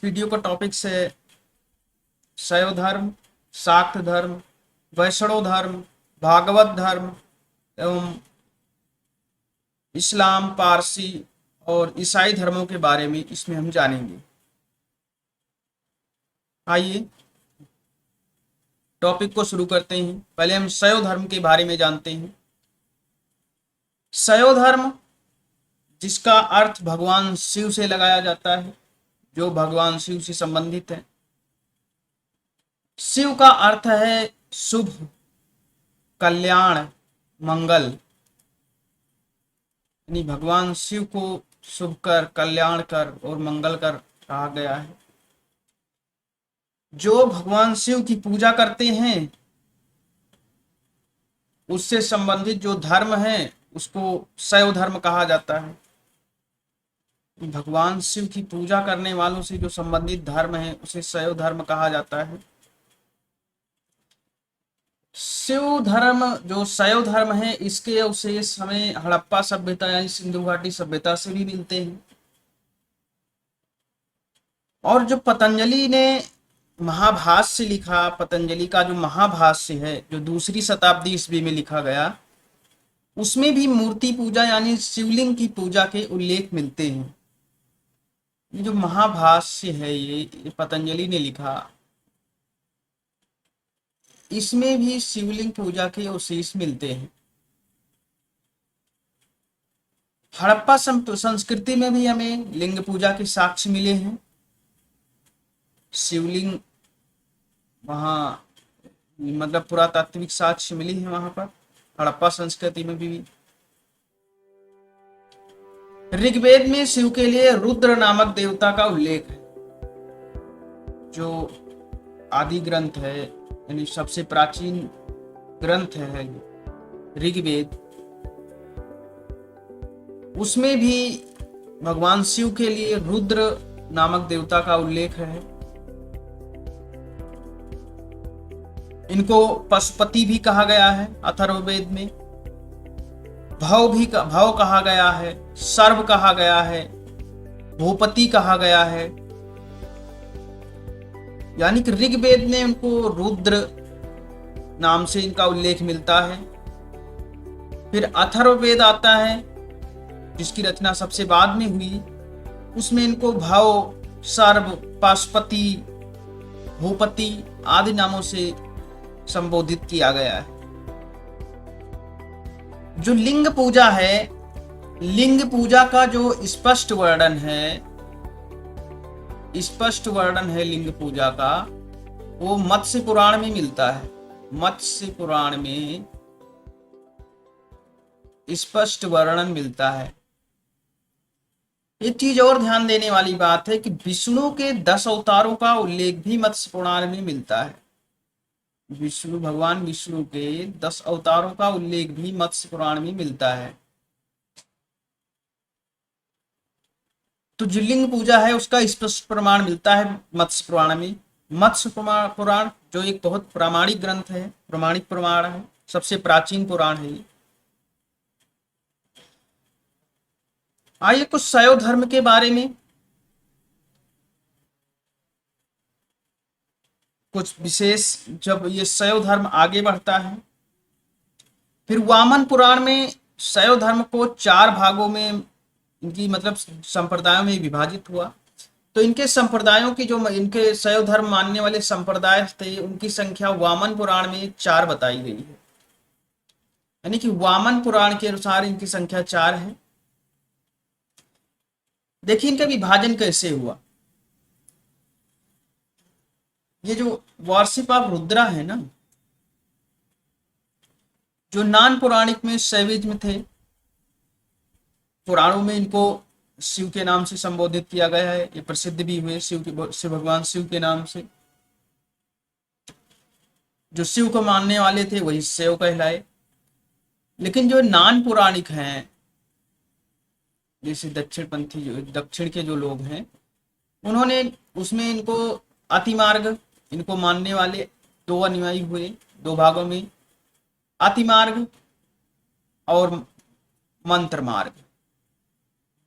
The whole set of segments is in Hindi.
इस वीडियो का टॉपिक है शैव धर्म, शाक्त धर्म, वैष्णव धर्म, भागवत धर्म एवं इस्लाम, पारसी और ईसाई धर्मों के बारे में इसमें हम जानेंगे। आइए टॉपिक को शुरू करते हैं। पहले हम शैव धर्म के बारे में जानते हैं। शैव धर्म, जिसका अर्थ भगवान शिव से लगाया जाता है, जो भगवान शिव से संबंधित है। शिव का अर्थ है शुभ, कल्याण, मंगल, यानी भगवान शिव को शुभ कर, कल्याण कर और मंगल कर कहा गया है। जो भगवान शिव की पूजा करते हैं, उससे संबंधित जो धर्म है उसको शैव धर्म कहा जाता है। भगवान शिव की पूजा करने वालों से जो संबंधित धर्म है उसे शैव धर्म कहा जाता है। शिव धर्म, जो शैव धर्म है, इसके अवशेष हमें हड़प्पा सभ्यता यानी सिंधु घाटी सभ्यता से भी मिलते हैं। और जो पतंजलि ने महाभाष्य लिखा, पतंजलि का जो महाभाष्य है, जो दूसरी शताब्दी ईस्वी में लिखा गया, उसमें भी मूर्ति पूजा यानी शिवलिंग की पूजा के उल्लेख मिलते हैं। ये जो महाभाष्य है ये पतंजलि ने लिखा, इसमें भी शिवलिंग पूजा के अवशेष मिलते हैं। हड़प्पा संस्कृति में भी हमें लिंग पूजा के साक्ष्य मिले हैं। शिवलिंग वहां मतलब पुरातात्विक साक्ष्य मिली है वहां पर, हड़प्पा संस्कृति में भी। ऋग्वेद में शिव के लिए रुद्र नामक देवता का उल्लेख है, जो आदि ग्रंथ है, यानी सबसे प्राचीन ग्रंथ है ऋग्वेद। उसमें भी भगवान शिव के लिए रुद्र नामक देवता का उल्लेख है। इनको पशुपति भी कहा गया है अथर्ववेद में, भव कहा गया है, सर्व कहा गया है, भूपति कहा गया है। यानी कि ऋग्वेद में उनको रुद्र नाम से इनका उल्लेख मिलता है। फिर अथर्ववेद आता है, जिसकी रचना सबसे बाद में हुई, उसमें इनको भव, सर्व, पशुपति, भूपति आदि नामों से संबोधित किया गया है। जो लिंग पूजा है, लिंग पूजा का जो स्पष्ट वर्णन है लिंग पूजा का, वो मत्स्य पुराण में मिलता है। मत्स्य पुराण में स्पष्ट वर्णन मिलता है। एक चीज और ध्यान देने वाली बात है कि विष्णु के 10 अवतारों का उल्लेख भी मत्स्य पुराण में मिलता है। भगवान विष्णु के 10 अवतारों का उल्लेख भी मत्स्य पुराण में मिलता है। तो जो लिंग पूजा है उसका स्पष्ट प्रमाण मिलता है मत्स्य पुराण में। मत्स्य पुराण जो एक बहुत प्रामाणिक ग्रंथ है, प्रामाणिक प्रमाण है, सबसे प्राचीन पुराण है। आइए कुछ शैव धर्म के बारे में कुछ विशेष। जब ये शैव धर्म आगे बढ़ता है, फिर वामन पुराण में शैव धर्म को 4 भागों में, इनकी मतलब संप्रदायों में विभाजित हुआ। तो इनके संप्रदायों की, जो इनके शैव धर्म मानने वाले संप्रदाय थे, उनकी संख्या वामन पुराण में 4 बताई गई है। यानी कि वामन पुराण के अनुसार इनकी संख्या 4 है। देखिए इनका विभाजन कैसे हुआ। ये जो वर्शिप ऑफ रुद्रा है ना, जो नॉन पौराणिक में शैविज्म थे, पुराणों में इनको शिव के नाम से संबोधित किया गया है। ये प्रसिद्ध भी हुए शिव भगवान शिव के नाम से। जो शिव को मानने वाले थे वही शैव कहलाए। लेकिन जो नॉन पौराणिक हैं, जैसे दक्षिणपंथी, जो दक्षिण के जो लोग हैं, उन्होंने उसमें इनको अतिमार्ग, इनको मानने वाले 2 अनुयायी हुए, 2 भागों में, अतिमार्ग और मंत्र मार्ग,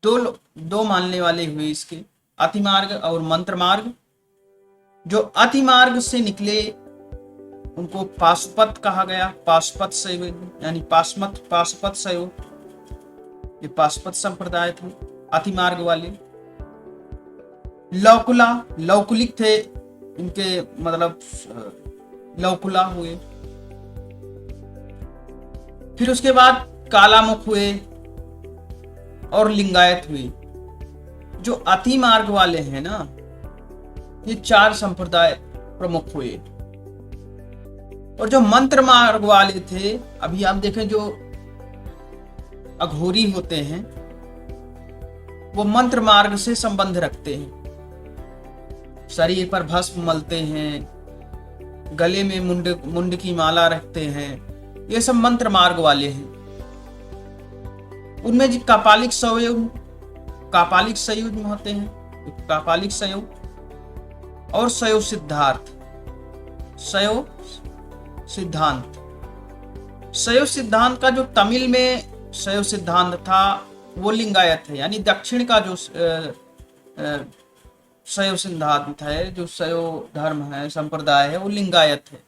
दो मानने वाले हुए इसके। अतिमार्ग और मंत्र मार्ग। जो अतिमार्ग से निकले उनको पाशुपत कहा गया, पाशुपत शैव यानी पाशुपत शैव, ये पाशुपत संप्रदाय थे अतिमार्ग वाले। लौकुला, लौकुलिक थे इनके, मतलब लौकुला हुए। फिर उसके बाद कालामुख हुए और लिंगायत हुए। जो अति मार्ग वाले हैं ना, ये 4 संप्रदाय प्रमुख हुए। और जो मंत्र मार्ग वाले थे, अभी आप देखें जो अघोरी होते हैं वो मंत्र मार्ग से संबंध रखते हैं। शरीर पर भस्म मलते हैं, गले में मुंड की माला रखते हैं, ये सब मंत्र मार्ग वाले हैं। उनमें जो कापालिक संयुग होते हैं, कापालिक संयुग और शैव सिद्धांत का जो तमिल में शैव सिद्धांत था वो लिंगायत है, यानी दक्षिण का जो शैव सिद्धांत है, जो शैव धर्म है, संप्रदाय है, वो लिंगायत है।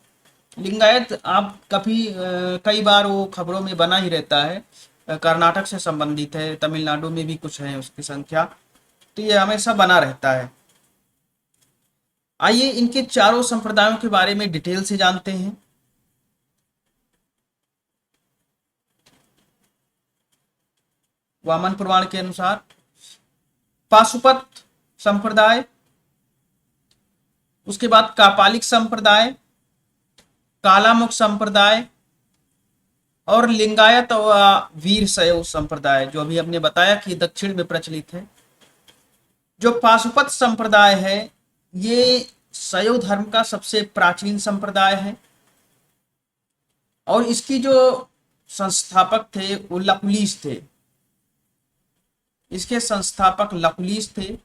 लिंगायत आप कई बार वो खबरों में बना ही रहता है, कर्नाटक से संबंधित है, तमिलनाडु में भी कुछ है उसकी संख्या, तो ये हमेशा बना रहता है। आइए इनके चारों संप्रदायों के बारे में डिटेल से जानते हैं। वामन पुराण के अनुसार पाशुपत संप्रदाय, उसके बाद कापालिक संप्रदाय, कालामुख संप्रदाय और लिंगायत और वीर शैव संप्रदाय, जो अभी हमने बताया कि दक्षिण में प्रचलित है। जो पाशुपत संप्रदाय है ये शैव धर्म का सबसे प्राचीन संप्रदाय है और इसकी जो संस्थापक थे वो लकुलिश थे। इसके संस्थापक लकुलिश थे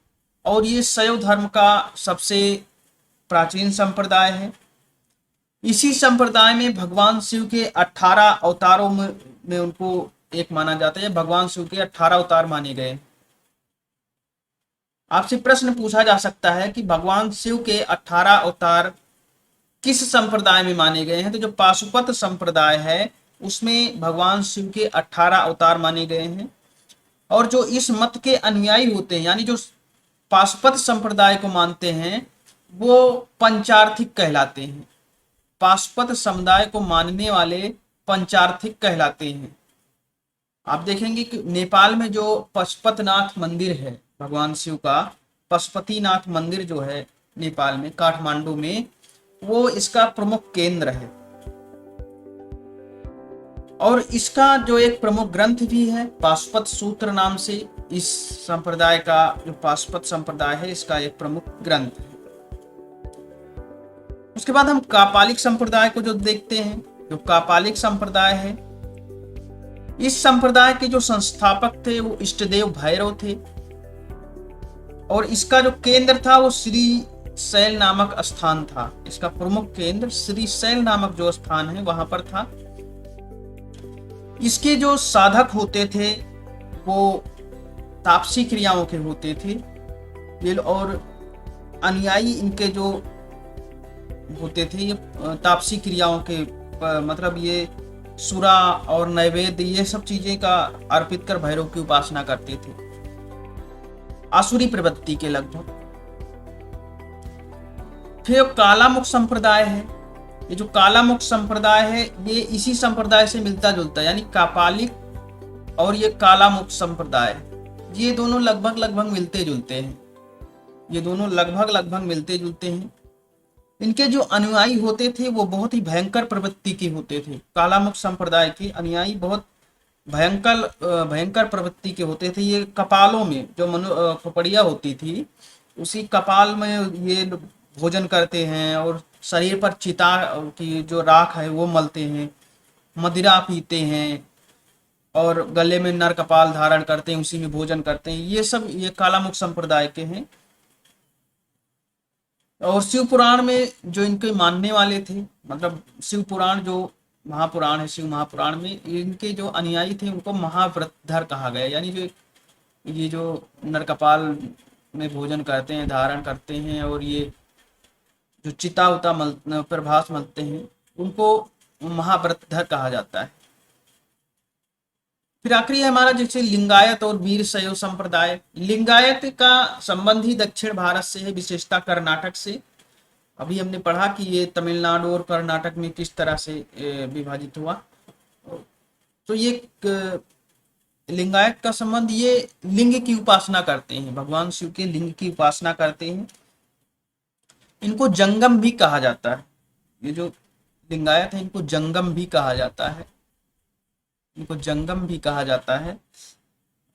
और ये शैव धर्म का सबसे प्राचीन संप्रदाय है। इसी संप्रदाय में भगवान शिव के 18 अवतारों में उनको एक माना जाता है। भगवान शिव के 18 अवतार माने गए। आपसे प्रश्न पूछा जा सकता है कि भगवान शिव के 18 अवतार किस संप्रदाय में माने गए हैं, तो जो पाशुपत संप्रदाय है उसमें भगवान शिव के 18 अवतार माने गए हैं। और जो इस मत के अनुयायी होते हैं, यानी जो पाशुपत संप्रदाय को मानते हैं, वो पंचार्थिक कहलाते हैं। पाशुपत समुदाय को मानने वाले पंचार्थिक कहलाते हैं। आप देखेंगे कि नेपाल में जो पशुपतिनाथ मंदिर है भगवान शिव का, पशुपतिनाथ मंदिर जो है नेपाल में काठमांडू में, वो इसका प्रमुख केंद्र है। और इसका जो एक प्रमुख ग्रंथ भी है पाशुपत सूत्र नाम से, इस संप्रदाय का जो पाशुपत संप्रदाय है इसका एक प्रमुख ग्रंथ है। उसके बाद हम कापालिक संप्रदाय को जो देखते हैं, जो कापालिक संप्रदाय है, इस संप्रदाय के जो संस्थापक थे वो इष्टदेव भैरव थे और इसका जो केंद्र था वो श्री शैल नामक स्थान था। इसका प्रमुख केंद्र श्री शैल नामक जो स्थान है वहां पर था। इसके जो साधक होते थे वो तापसी क्रियाओं के होते थे और अनुयायी इनके जो होते थे ये तापसी क्रियाओं के, मतलब ये सुरा और नैवेद्य ये सब चीजें का अर्पित कर भैरव की उपासना करते थे, आसुरी प्रवृत्ति के लगभग। फिर कालामुख संप्रदाय है। ये जो कालामुख संप्रदाय है ये इसी संप्रदाय से मिलता जुलता है, यानी कापालिक और ये कालामुख संप्रदाय, ये दोनों लगभग मिलते जुलते हैं। ये दोनों लगभग मिलते जुलते हैं। इनके जो अनुयायी होते थे वो बहुत ही भयंकर प्रवृत्ति के होते थे। कालामुख संप्रदाय के अनुयायी बहुत भयंकर प्रवृत्ति के होते थे। ये कपालों में जो खोपड़िया होती थी उसी कपाल में ये भोजन करते हैं और शरीर पर चिता की जो राख है वो मलते हैं, मदिरा पीते हैं और गले में नर कपाल धारण करते हैं, उसी में भोजन करते हैं। ये सब ये कालामुख संप्रदाय के हैं। और शिव पुराण में जो इनके मानने वाले थे, मतलब शिव पुराण जो महापुराण है, शिव महापुराण में इनके जो अनुयायी थे उनको महाव्रतधर कहा गया, यानी जो ये जो नरकपाल में भोजन करते हैं, धारण करते हैं, और ये जो चिता उता प्रभास मलते हैं उनको महाव्रतधर कहा जाता है। फिर आखिरी है हमारा जैसे लिंगायत और वीर शैव संप्रदाय। लिंगायत का संबंध ही दक्षिण भारत से है, विशेषता कर्नाटक से। अभी हमने पढ़ा कि ये तमिलनाडु और कर्नाटक में किस तरह से विभाजित हुआ। तो ये लिंगायत का संबंध, ये लिंग की उपासना करते हैं, भगवान शिव के लिंग की उपासना करते हैं। इनको जंगम भी कहा जाता है। ये जो लिंगायत है इनको जंगम भी कहा जाता है, इनको जंगम भी कहा जाता है।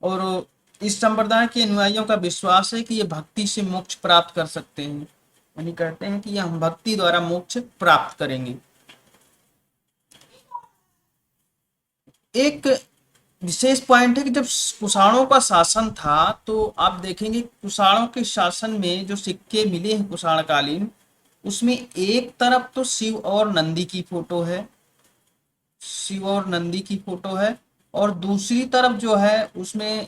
और इस संप्रदाय के अनुयायियों का विश्वास है कि ये भक्ति से मोक्ष प्राप्त कर सकते हैं, यानी कहते हैं कि हम भक्ति द्वारा मोक्ष प्राप्त करेंगे। एक विशेष पॉइंट है कि जब कुषाणों का शासन था तो आप देखेंगे कुषाणों के शासन में जो सिक्के मिले हैं कुषाणकालीन, उसमें एक तरफ तो शिव और नंदी की फोटो है, शिव और नंदी की फोटो है, और दूसरी तरफ जो है उसमें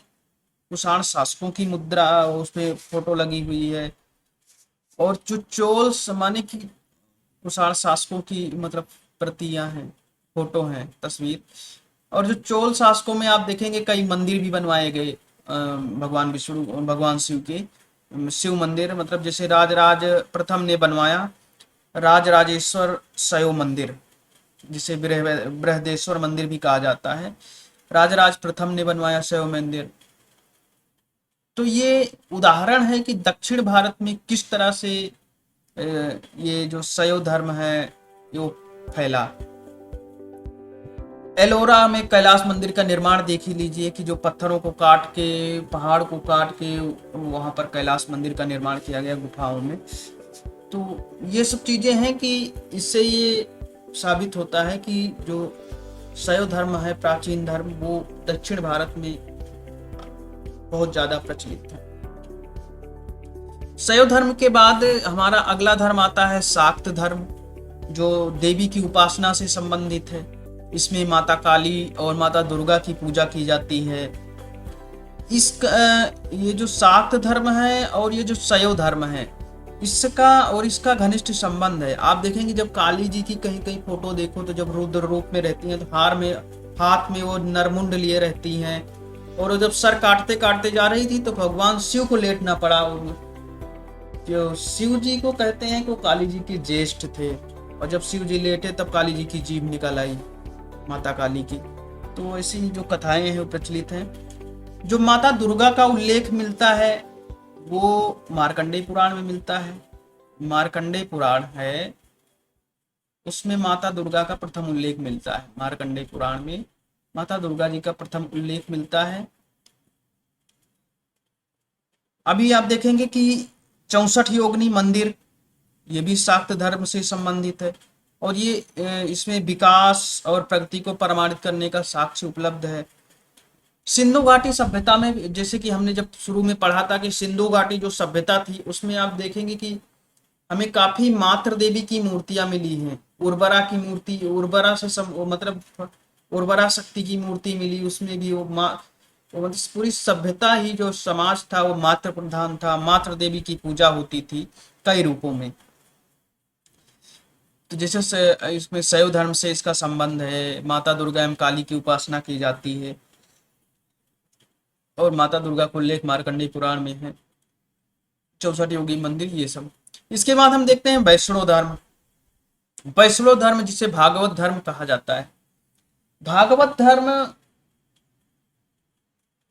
कुषाण शासकों की मुद्रा, उसमें फोटो लगी हुई है। और जो चोल माने की कुषाण शासकों की मतलब प्रतियां हैं, फोटो हैं, तस्वीर। और जो चोल शासकों में आप देखेंगे कई मंदिर भी बनवाए गए भगवान विष्णु, भगवान शिव के। शिव मंदिर मतलब जैसे राजराज प्रथम ने बनवाया राजराजेश्वर शैव मंदिर, जिसे बृहदेश्वर मंदिर भी कहा जाता है, राजराज प्रथम ने बनवाया शैव मंदिर। तो ये उदाहरण है कि दक्षिण भारत में किस तरह से ये जो शैव धर्म है ये फैला। एलोरा में कैलाश मंदिर का निर्माण देख ही लीजिए कि जो पत्थरों को काट के, पहाड़ को काट के वहां पर कैलाश मंदिर का निर्माण किया गया गुफाओं में। तो ये सब चीजें हैं कि इससे ये साबित होता है कि जो शैव धर्म है, प्राचीन धर्म, वो दक्षिण भारत में बहुत ज्यादा प्रचलित है। शैव धर्म के बाद हमारा अगला धर्म आता है शाक्त धर्म, जो देवी की उपासना से संबंधित है। इसमें माता काली और माता दुर्गा की पूजा की जाती है। ये जो शाक्त धर्म है और ये जो शैव धर्म है, इसका और इसका घनिष्ठ संबंध है। आप देखेंगे जब काली जी की कहीं कहीं फोटो देखो तो जब रुद्र रूप में रहती हैं तो हाथ में वो नरमुंड लिए रहती हैं, और जब सर काटते काटते जा रही थी तो भगवान शिव को लेटना पड़ा। जो शिव जी को कहते हैं कि वो काली जी के ज्येष्ठ थे, और जब शिव जी लेटे तब काली जी की जीभ निकल आई, माता काली की। तो ऐसी जो कथाएं हैं वो प्रचलित हैं। जो माता दुर्गा का उल्लेख मिलता है वो मार्कंडेय पुराण में मिलता है। मार्कंडेय पुराण है उसमें माता दुर्गा का प्रथम उल्लेख मिलता है। मार्कंडेय पुराण में माता दुर्गा जी का प्रथम उल्लेख मिलता है। अभी आप देखेंगे कि 64 योगिनी मंदिर, ये भी शाक्त धर्म से संबंधित है, और ये इसमें विकास और प्रगति को प्रमाणित करने का साक्ष्य उपलब्ध है। सिंधु घाटी सभ्यता में, जैसे कि हमने जब शुरू में पढ़ा था कि सिंधु घाटी जो सभ्यता थी उसमें आप देखेंगे कि हमें काफी मातृ देवी की मूर्तियां मिली हैं। उर्वरा की मूर्ति, उर्वरा से मतलब उर्वरा शक्ति की मूर्ति मिली, उसमें भी वो मतलब पूरी सभ्यता ही जो समाज था वो मातृ प्रधान था। मातृ देवी की पूजा होती थी कई रूपों में। तो जैसे इसमें शैव धर्म से इसका संबंध है। माता दुर्गा एवं काली की उपासना की जाती है, और माता दुर्गा को उल्लेख मार्कंडेय पुराण में है। 64 योगी मंदिर, ये सब। इसके बाद हम देखते हैं वैष्णव धर्म। वैष्णव धर्म जिसे भागवत धर्म कहा जाता है। भागवत धर्म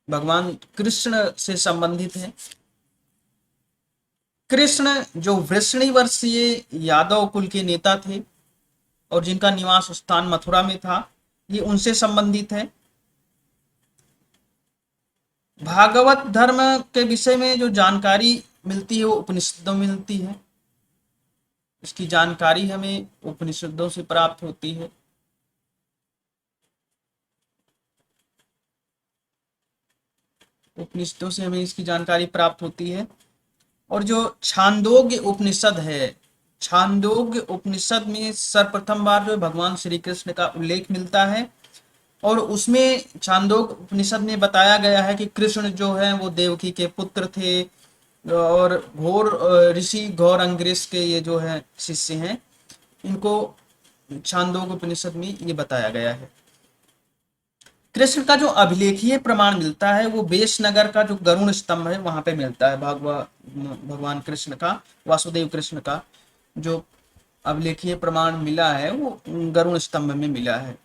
भगवान कृष्ण से संबंधित है। कृष्ण जो वृष्णिवर्षीय यादव कुल के नेता थे और जिनका निवास स्थान मथुरा में था, ये उनसे संबंधित है। भागवत धर्म के विषय में जो जानकारी मिलती है वो उपनिषदों में मिलती है। इसकी जानकारी हमें उपनिषदों से प्राप्त होती है। उपनिषदों से हमें इसकी जानकारी प्राप्त होती है। और जो छांदोग्य उपनिषद है, छांदोग्य उपनिषद में सर्वप्रथम बार जो भगवान श्री कृष्ण का उल्लेख मिलता है, और उसमें छांदोग्य उपनिषद में बताया गया है कि कृष्ण जो है वो देवकी के पुत्र थे, और घोर ऋषि घोर अंग्रेज के ये जो है शिष्य हैं, इनको छांदोग्य उपनिषद में ये बताया गया है। कृष्ण का जो अभिलेखीय प्रमाण मिलता है वो बेशनगर का जो गरुण स्तंभ है वहां पे मिलता है। भगवान कृष्ण का, वासुदेव कृष्ण का जो अभिलेखीय प्रमाण मिला है वो गरुण स्तंभ में मिला है।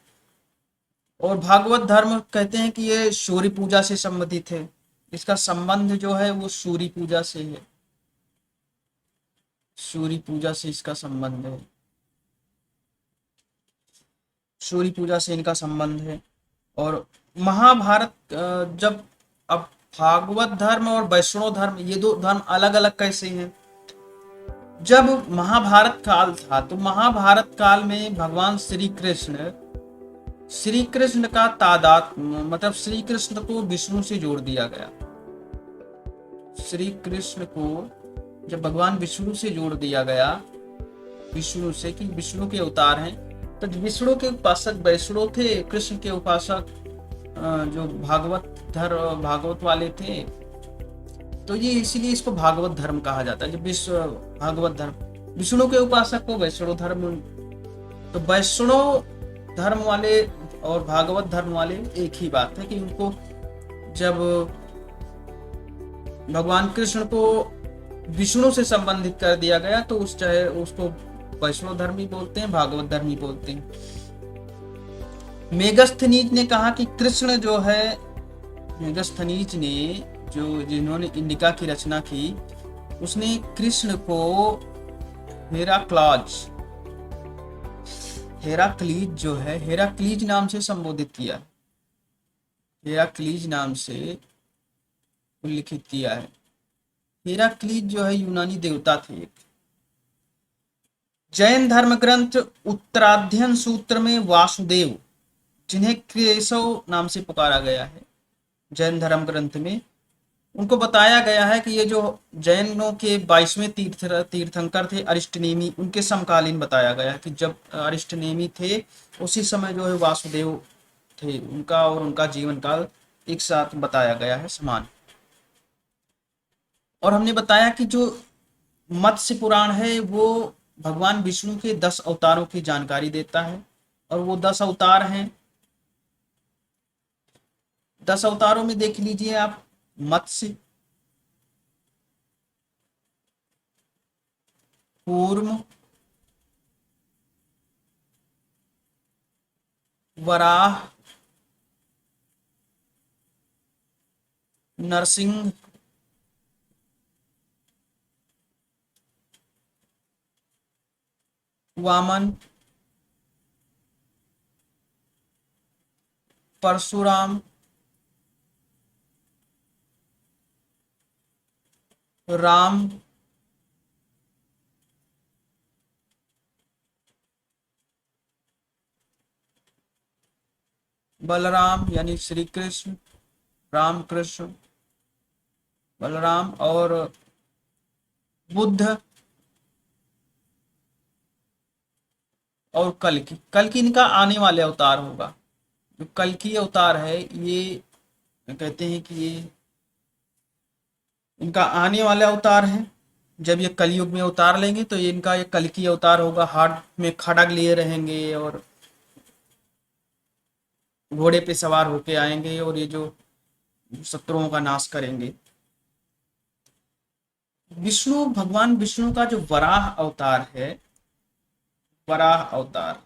और भागवत धर्म कहते हैं कि ये सूर्य पूजा से संबंधित है। इसका संबंध जो है वो सूर्य पूजा से है, सूर्य पूजा से इसका संबंध है, सूर्य पूजा से इनका संबंध है। और महाभारत जब, अब भागवत धर्म और वैष्णव धर्म ये दो धर्म अलग अलग कैसे हैं? जब महाभारत काल था तो महाभारत काल में भगवान श्री कृष्ण का तादाद, मतलब श्री कृष्ण को विष्णु से जोड़ दिया गया। श्री कृष्ण को जब भगवान विष्णु से जोड़ दिया गया, विष्णु से, कि विष्णु के अवतार हैं, तो विष्णु के उपासक वैष्णव थे, कृष्ण के उपासक जो भागवत वाले थे। तो ये इसीलिए इसको भागवत धर्म कहा जाता है। जब विश्व भागवत धर्म, विष्णु के उपासक को वैष्णव धर्म, तो वैष्णव धर्म वाले और भागवत धर्म वाले एक ही बात है कि उनको जब भगवान कृष्ण को विष्णु से संबंधित कर दिया गया तो चाहे उसको वैष्णव धर्म ही बोलते हैं, भागवत धर्म ही बोलते हैं। मेगस्थनीज ने कहा कि कृष्ण जो है, मेगस्थनीज ने जिन्होंने इंडिका की रचना की, उसने कृष्ण को हेराक्लीज जो है, हेराक्लीज नाम से संबोधित किया, हेराक्लीज नाम से उल्लिखित किया है। हेराक्लीज जो है यूनानी देवता थे एक। जैन धर्म ग्रंथ उत्तराध्ययन सूत्र में वासुदेव, जिन्हें केशव नाम से पुकारा गया है, जैन धर्म ग्रंथ में उनको बताया गया है कि ये जो जैनों के 22वें तीर्थंकर थे अरिष्टनेमी, उनके समकालीन बताया गया कि जब अरिष्टनेमी थे उसी समय जो है वासुदेव थे, उनका और उनका जीवन काल एक साथ बताया गया है, समान। और हमने बताया कि जो मत्स्य पुराण है वो भगवान विष्णु के 10 अवतारों की जानकारी देता है। और वो 10 अवतार हैं, 10 अवतारों में देख लीजिए आप, मत्स्य, कूर्म, वराह, नरसिंह, वामन, परशुराम, राम, बलराम यानी श्री कृष्ण, राम कृष्ण, बलराम, और बुद्ध, और कल्कि इनका आने वाले अवतार होगा। जो कल्कि अवतार है ये कहते हैं कि ये इनका आने वाले अवतार है। जब ये कलयुग में अवतार लेंगे तो ये इनका ये कल्कि अवतार होगा, हाथ में खड्ग लिए रहेंगे और घोड़े पे सवार होके आएंगे और ये जो शत्रुओं का नाश करेंगे। भगवान विष्णु का जो वराह अवतार है, वराह अवतार,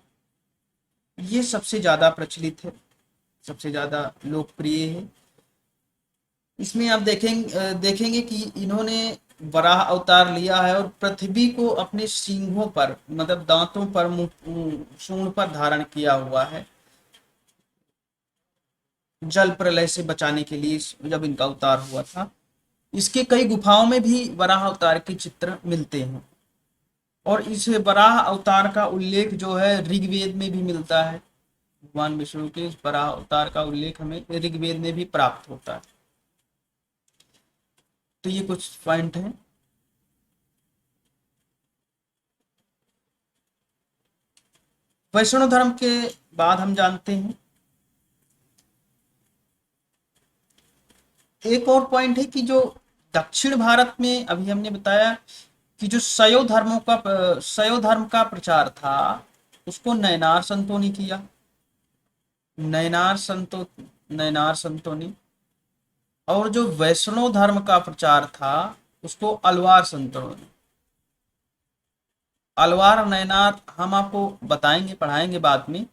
ये सबसे ज्यादा प्रचलित है, सबसे ज्यादा लोकप्रिय है। इसमें आप देखेंगे कि इन्होंने वराह अवतार लिया है और पृथ्वी को अपने सींगों पर, मतलब दांतों पर, सूंड पर धारण किया हुआ है, जल प्रलय से बचाने के लिए जब इनका अवतार हुआ था। इसके कई गुफाओं में भी वराह अवतार के चित्र मिलते हैं। और इस वराह अवतार का उल्लेख जो है ऋग्वेद में भी मिलता है। भगवान विष्णु के इस वराह अवतार का उल्लेख हमें ऋग्वेद में भी प्राप्त होता है। तो ये कुछ पॉइंट हैं। वैष्णव धर्म के बाद हम जानते हैं एक और पॉइंट है कि जो दक्षिण भारत में अभी हमने बताया कि जो शैव धर्म का प्रचार था उसको नयनार संतो नयनार संतों ने, और जो वैष्णव धर्म का प्रचार था उसको अलवार संतों ने। अलवार और नयनार हम आपको बताएंगे, पढ़ाएंगे बाद में,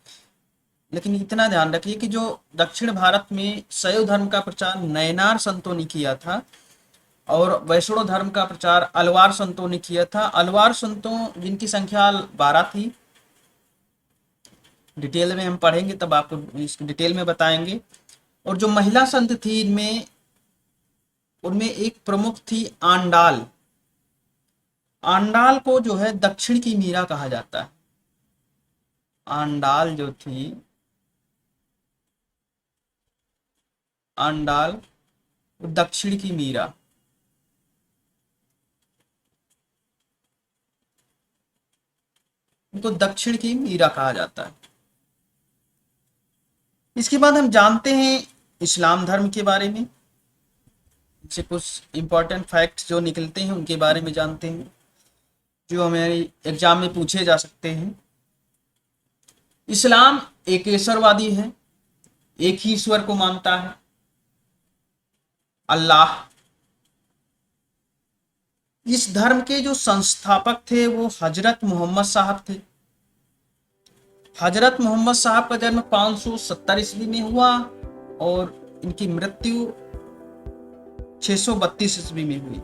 लेकिन इतना ध्यान रखिए कि जो दक्षिण भारत में शैव धर्म का प्रचार नयनार संतों ने किया था और वैष्णव धर्म का प्रचार अलवार संतों ने किया था। अलवार संतों जिनकी संख्या 12 थी, डिटेल में हम पढ़ेंगे तब आपको इस डिटेल में बताएंगे। और जो महिला संत थी इनमें, उनमें एक प्रमुख थी आंडाल। आंडाल को जो है दक्षिण की मीरा कहा जाता है। आंडाल जो थी, आंडाल दक्षिण की मीरा, उनको दक्षिण की मीरा कहा जाता है। इसके बाद हम जानते हैं इस्लाम धर्म के बारे में, से कुछ इंपॉर्टेंट फैक्ट्स जो निकलते हैं उनके बारे में जानते हैं, जो हमारे एग्जाम में पूछे जा सकते हैं। इस्लाम एकेश्वरवादी है, एक ही ईश्वर को मानता है, अल्लाह। इस धर्म के जो संस्थापक थे वो हजरत मोहम्मद साहब थे। हजरत मोहम्मद साहब का जन्म 570 ईस्वी में हुआ और इनकी मृत्यु 632 ईस्वी में हुई।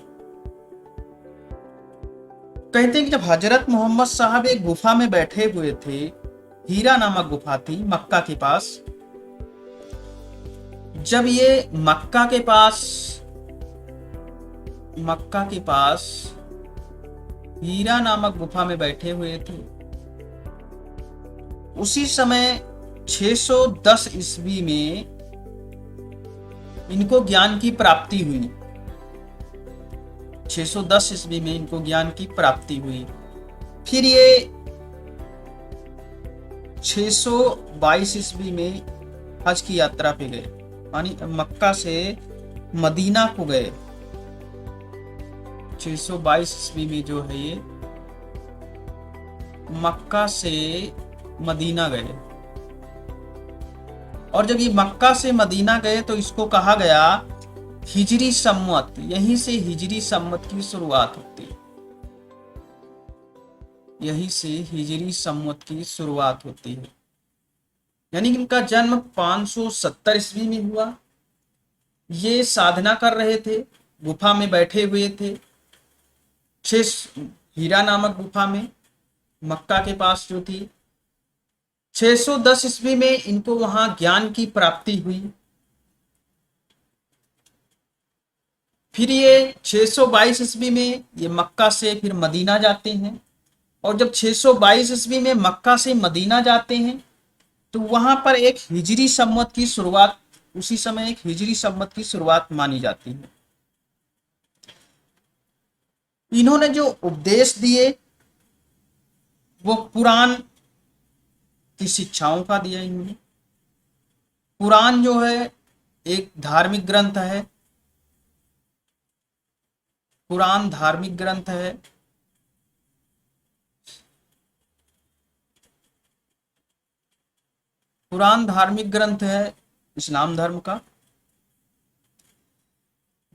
कहते हैं कि जब हजरत मोहम्मद साहब एक गुफा में बैठे हुए थे, हीरा नामक गुफा थी मक्का के पास, जब ये मक्का के पास हीरा नामक गुफा में बैठे हुए थे, उसी समय 610 ईस्वी में इनको ज्ञान की प्राप्ति हुई। 610 ईस्वी में इनको ज्ञान की प्राप्ति हुई। फिर ये 622 ईस्वी में हज की यात्रा पे गए, यानी मक्का से मदीना को गए। 622 ईस्वी में जो है ये मक्का से मदीना गए, और जब ये मक्का से मदीना गए तो इसको कहा गया हिजरी सम्मत। यहीं से हिजरी सम्मत की शुरुआत होती है, यहीं से हिजरी सम्मत की शुरुआत होती है। यानी कि इनका जन्म 570 ईस्वी में हुआ। ये साधना कर रहे थे, गुफा में बैठे हुए थे, हीरा नामक गुफा में मक्का के पास जो थी। 610 ईस्वी में इनको वहां ज्ञान की प्राप्ति हुई। फिर ये 622 ईस्वी में ये मक्का से फिर मदीना जाते हैं, और जब 622 ईस्वी में मक्का से मदीना जाते हैं तो वहां पर एक हिजरी सम्मत की शुरुआत, उसी समय एक हिजरी सम्मत की शुरुआत मानी जाती है। इन्होंने जो उपदेश दिए वो कुरान की शिक्षाओं का दिया इन्होंने। कुरान जो है एक धार्मिक ग्रंथ है, कुरान धार्मिक ग्रंथ है। कुरान धार्मिक ग्रंथ है इस्लाम धर्म का।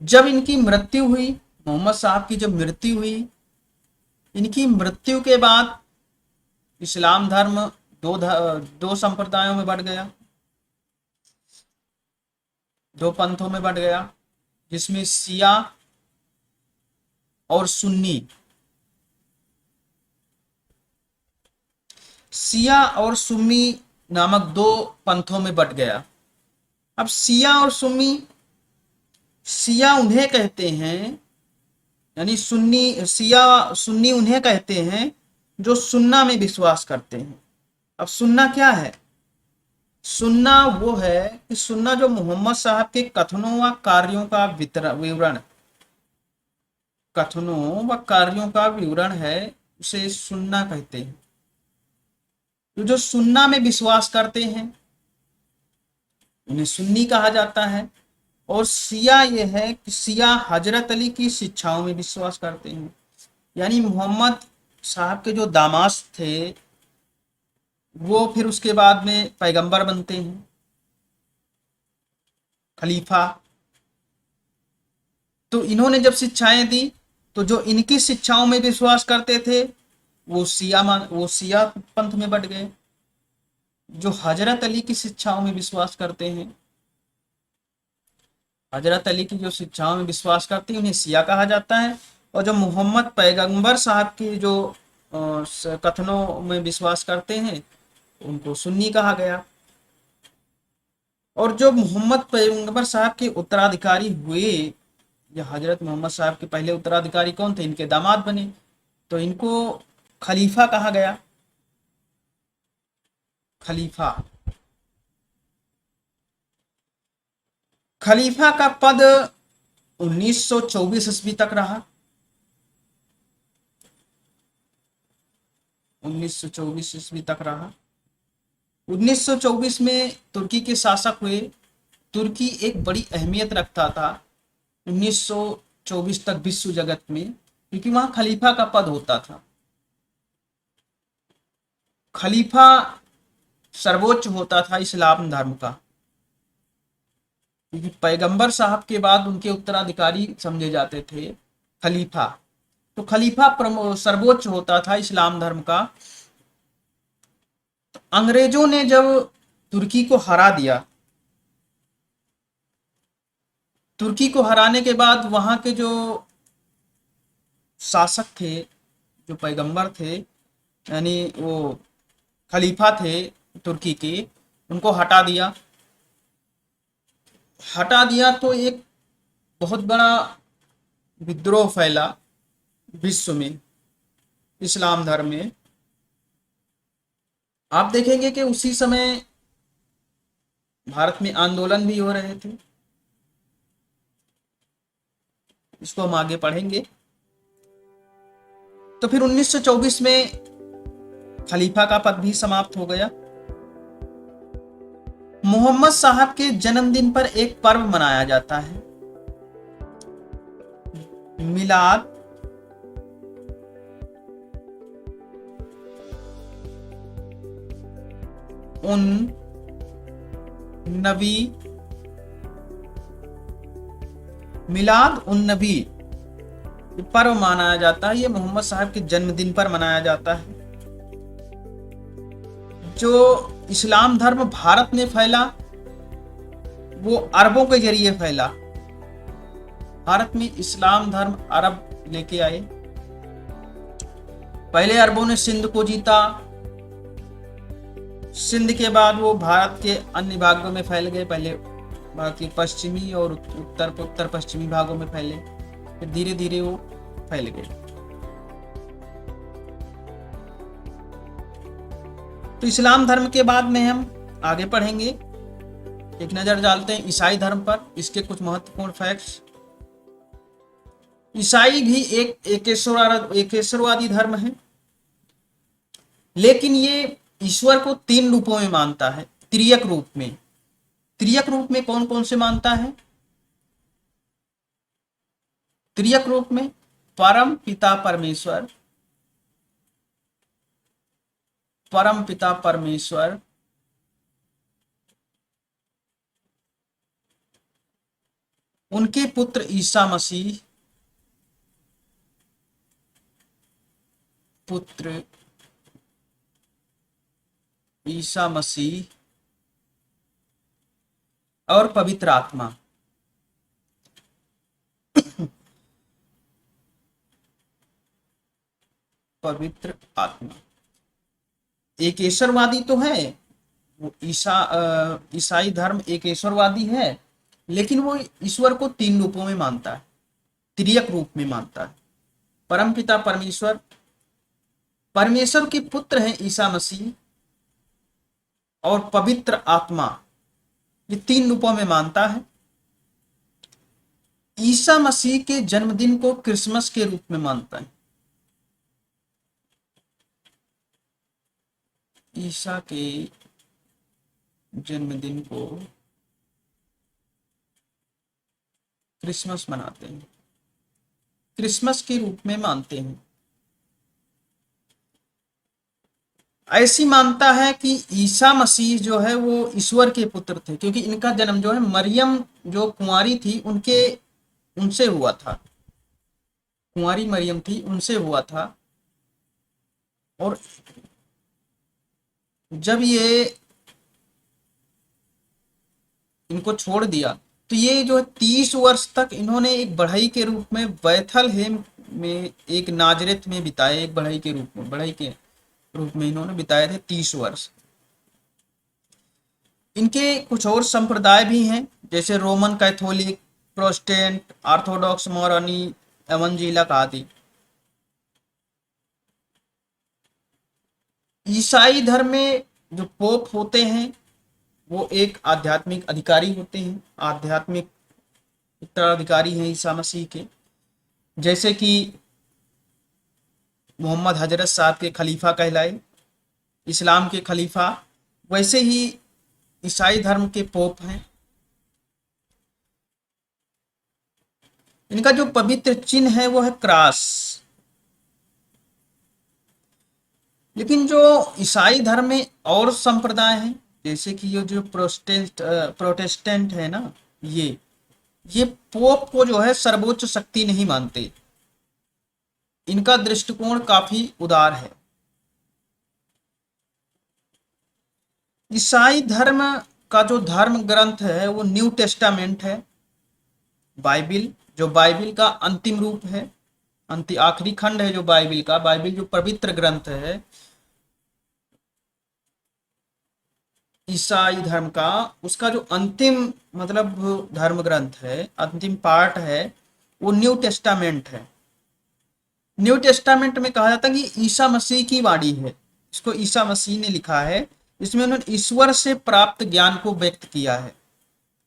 जब इनकी मृत्यु हुई, मोहम्मद साहब की जब मृत्यु हुई, इनकी मृत्यु के बाद इस्लाम धर्म दो संप्रदायों में बढ़ गया, दो पंथों में बढ़ गया, जिसमें शिया और सुन्नी, शिया और सुन्नी नामक दो पंथों में बट गया। अब शिया और सुन्नी, शिया उन्हें कहते हैं, यानी सुन्नी उन्हें कहते हैं जो सुन्ना में विश्वास करते हैं। अब सुन्ना क्या है? सुन्ना वो है कि सुन्ना जो मोहम्मद साहब के कथनों व कार्यों का विवरण, कथनों व कार्यों का विवरण है, उसे सुन्ना कहते हैं। तो जो सुन्ना में विश्वास करते हैं उन्हें सुन्नी कहा जाता है, और सिया ये है कि सिया हजरत अली की शिक्षाओं में विश्वास करते हैं। यानी मोहम्मद साहब के जो दामाद थे वो फिर उसके बाद में पैगंबर बनते हैं, खलीफा। तो इन्होंने जब शिक्षाएं दी तो जो इनकी शिक्षाओं में विश्वास करते थे वो सिया पंथ में बट गए। जो हजरत अली की शिक्षाओं में विश्वास करते हैं, हजरत अली की जो शिक्षाओं में विश्वास करते हैं, उन्हें सिया कहा जाता है। और जो मोहम्मद पैगंबर साहब की जो कथनों में विश्वास करते हैं उनको सुन्नी कहा गया। और जो मोहम्मद पैगंबर साहब के उत्तराधिकारी हुए, या हजरत मोहम्मद साहब के पहले उत्तराधिकारी कौन थे, इनके दामाद बने, तो इनको खलीफा कहा गया, खलीफा। खलीफा का पद 1924 ईस्वी तक रहा। 1924 ईस्वी तक रहा। 1924 में तुर्की के शासक हुए। तुर्की एक बड़ी अहमियत रखता था 1924 तक विश्व जगत में, क्योंकि वहां खलीफा का पद होता था। खलीफा सर्वोच्च होता था इस्लाम धर्म का, क्योंकि पैगंबर साहब के बाद उनके उत्तराधिकारी समझे जाते थे खलीफा। तो खलीफा सर्वोच्च होता था इस्लाम धर्म का। तो अंग्रेजों ने जब तुर्की को हरा दिया, तुर्की को हराने के बाद वहां के जो शासक थे, जो पैगंबर थे, यानी वो खलीफा थे तुर्की के, उनको हटा दिया। हटा दिया तो एक बहुत बड़ा विद्रोह फैला विश्व में, इस्लाम धर्म में। आप देखेंगे कि उसी समय भारत में आंदोलन भी हो रहे थे। इसको हम आगे पढ़ेंगे। तो फिर 1924 में खलीफा का पद भी समाप्त हो गया। मोहम्मद साहब के जन्मदिन पर एक पर्व मनाया जाता है, मिलाद उन नबी। मिलाद उन नबी पर्व मनाया जाता है। ये मोहम्मद साहब के जन्मदिन पर मनाया जाता है। जो इस्लाम धर्म भारत में फैला वो अरबों के जरिए फैला। भारत में इस्लाम धर्म अरब लेके आए। पहले अरबों ने सिंध को जीता, सिंध के बाद वो भारत के अन्य भागों में फैल गए। पहले भारत के पश्चिमी और उत्तर पश्चिमी भागों में फैले, फिर धीरे धीरे वो फैल गए। तो इस्लाम धर्म के बाद में हम आगे पढ़ेंगे। एक नजर डालते हैं ईसाई धर्म पर, इसके कुछ महत्वपूर्ण फैक्ट्स। ईसाई भी एक एकेश्वरवादी धर्म है, लेकिन ये ईश्वर को 3 रूपों में मानता है, त्रियक रूप में। त्रियक रूप में कौन कौन से मानता है? त्रियक रूप में परम पिता परमेश्वर, परम पिता परमेश्वर, उनके पुत्र ईसा मसीह, पुत्र ईसा मसीह, और पवित्र आत्मा। पवित्र आत्मा एकेश्वरवादी तो है, वो ईसाई धर्म एकेश्वरवादी है, लेकिन वो ईश्वर को 3 रूपों में मानता है, त्रियक रूप में मानता है। परम पिता परमेश्वर, परमेश्वर के पुत्र हैं ईसा मसीह, और पवित्र आत्मा, ये 3 रूपों में मानता है। ईसा मसीह के जन्मदिन को क्रिसमस के रूप में मानता है। ईसा के जन्मदिन को क्रिसमस मनाते हैं, क्रिसमस के रूप में मानते हैं। ऐसी मानता है कि ईसा मसीह जो है वो ईश्वर के पुत्र थे, क्योंकि इनका जन्म जो है मरियम जो कुंवारी थी उनके उनसे हुआ था, कुंवारी मरियम थी उनसे हुआ था। और जब ये इनको छोड़ दिया तो ये जो है 30 वर्ष तक इन्होंने एक बढ़ई के रूप में बैथलहेम में एक नाजरेत में बिताए, एक बढ़ई के रूप में, बढ़ई के रूप में इन्होंने बिताए थे 30 वर्ष। इनके कुछ और संप्रदाय भी हैं, जैसे रोमन कैथोलिक, प्रोटेस्टेंट, ऑर्थोडॉक्स, मोरानी, एवंजेलिक आदि। ईसाई धर्म में जो पोप होते हैं वो एक आध्यात्मिक अधिकारी होते हैं, आध्यात्मिक उत्तराधिकारी हैं ईसा मसीह के। जैसे कि मोहम्मद हजरत साहब के खलीफा कहलाए, इस्लाम के खलीफा, वैसे ही ईसाई धर्म के पोप हैं। इनका जो पवित्र चिन्ह है वो है क्रॉस। लेकिन जो ईसाई धर्म में और संप्रदाय हैं, जैसे कि ये जो प्रोटेस्टेंट है ना, ये पोप को जो है सर्वोच्च शक्ति नहीं मानते। इनका दृष्टिकोण काफी उदार है। ईसाई धर्म का जो धर्म ग्रंथ है वो न्यू टेस्टामेंट है, बाइबिल, जो बाइबिल का अंतिम रूप है, आखिरी खंड है जो बाइबिल का, बाइबिल जो पवित्र ग्रंथ है ईसाई धर्म का, उसका जो अंतिम मतलब धर्म ग्रंथ है, अंतिम पार्ट है, वो न्यू टेस्टामेंट है। न्यू टेस्टामेंट में कहा जाता है कि ईसा मसीह की वाणी है, इसको ईसा मसीह ने लिखा है, इसमें उन्होंने ईश्वर से प्राप्त ज्ञान को व्यक्त किया है।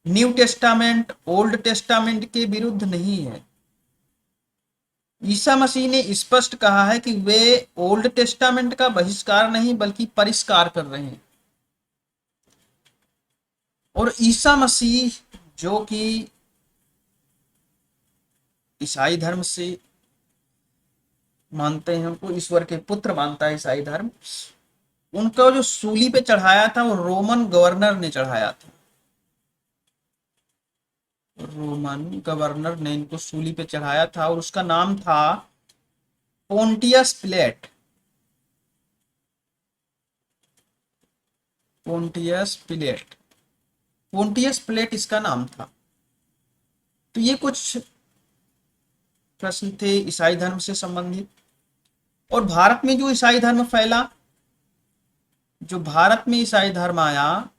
न्यू टेस्टामेंट ओल्ड टेस्टामेंट के विरुद्ध नहीं है। ईसा मसीह ने स्पष्ट कहा है कि वे ओल्ड टेस्टामेंट का बहिष्कार नहीं बल्कि परिष्कार कर रहे हैं। और ईसा मसीह जो कि ईसाई धर्म से मानते हैं, उनको ईश्वर के पुत्र मानता है ईसाई धर्म, उनको जो सूली पे चढ़ाया था वो रोमन गवर्नर ने चढ़ाया था। रोमन गवर्नर ने इनको सूली पे चढ़ाया था और उसका नाम था Pontius pellet. Pontius pellet, Pontius pellet इसका नाम था। तो ये कुछ प्रश्न थे ईसाई धर्म से संबंधित। और भारत में जो ईसाई धर्म फैला, जो भारत में ईसाई धर्म आया,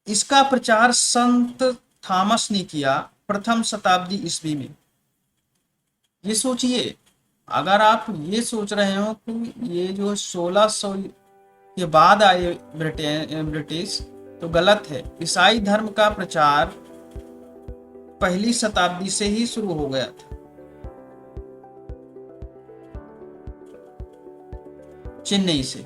इसका प्रचार संत थॉमस ने किया प्रथम शताब्दी ईस्वी में। ये सोचिए, अगर आप ये सोच रहे हो कि ये जो 1600 के बाद आए ब्रिटिश, तो गलत है। ईसाई धर्म का प्रचार पहली शताब्दी से ही शुरू हो गया था, चेन्नई से।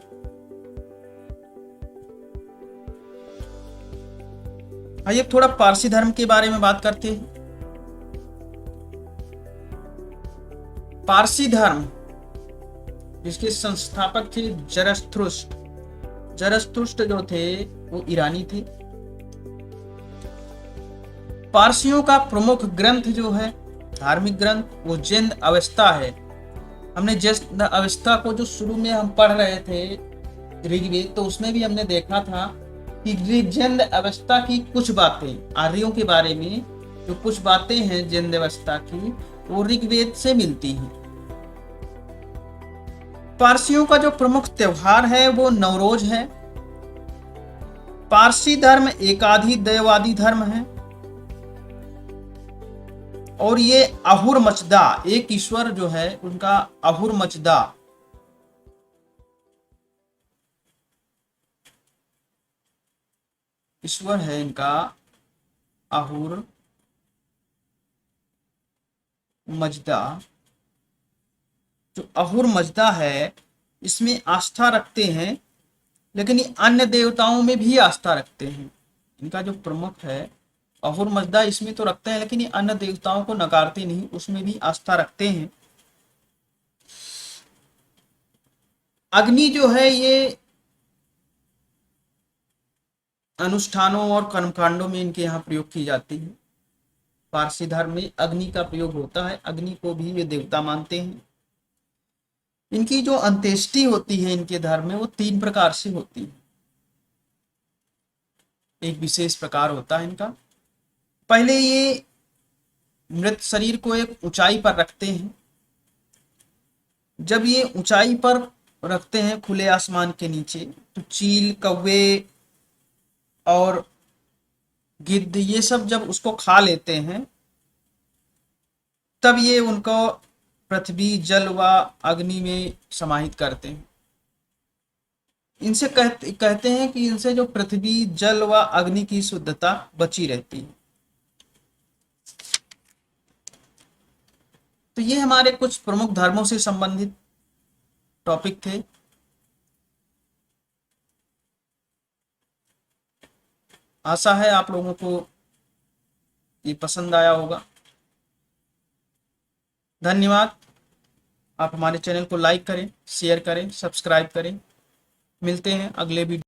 आइए थोड़ा पारसी धर्म के बारे में बात करते हैं। पारसी धर्म जिसके संस्थापक थे जरथुस्त्र। जरथुस्त्र जो थे वो ईरानी थे। पारसियों का प्रमुख ग्रंथ जो है, धार्मिक ग्रंथ, वो जिंद अवस्था है। हमने जिंद अवस्था को जो शुरू में हम पढ़ रहे थे ऋग्वेद, तो उसमें भी हमने देखा था कि जिंद अवस्था की कुछ बातें, आर्यों के बारे में जो कुछ बातें हैं जिंद अवस्था की, वो ऋग्वेद से मिलती हैं। पारसियों का जो प्रमुख त्योहार है वो नवरोज है। पारसी धर्म एकाधी दैववादी धर्म है और ये अहुर मचदा, एक ईश्वर जो है उनका अहुर मचदा, ईश्वर है इनका अहुर मजदा। जो अहुर मजदा है इसमें आस्था रखते हैं, लेकिन ये अन्य देवताओं में भी आस्था रखते हैं। इनका जो प्रमुख है अहुर मजदा इसमें तो रखते हैं, लेकिन ये अन्य देवताओं को नकारते नहीं, उसमें भी आस्था रखते हैं। अग्नि जो है ये अनुष्ठानों और कर्मकांडों में इनके यहाँ प्रयोग की जाती है। पारसी धर्म में अग्नि का प्रयोग होता है, अग्नि को भी ये देवता मानते हैं। इनकी जो अंत्येष्टि होती है इनके धर्म में वो 3 प्रकार से होती है। एक विशेष प्रकार होता है इनका। पहले ये मृत शरीर को एक ऊंचाई पर रखते हैं। जब ये ऊंचाई पर रखते हैं खुले आसमान के नीचे, तो चील, कौवे और गिद्ध ये सब जब उसको खा लेते हैं, तब ये उनको पृथ्वी, जल व अग्नि में समाहित करते हैं। इनसे कहते हैं कि इनसे जो पृथ्वी, जल व अग्नि की शुद्धता बची रहती है। तो ये हमारे कुछ प्रमुख धर्मों से संबंधित टॉपिक थे। आशा है आप लोगों को ये पसंद आया होगा। धन्यवाद। आप हमारे चैनल को लाइक करें, शेयर करें, सब्सक्राइब करें। मिलते हैं अगले वीडियो।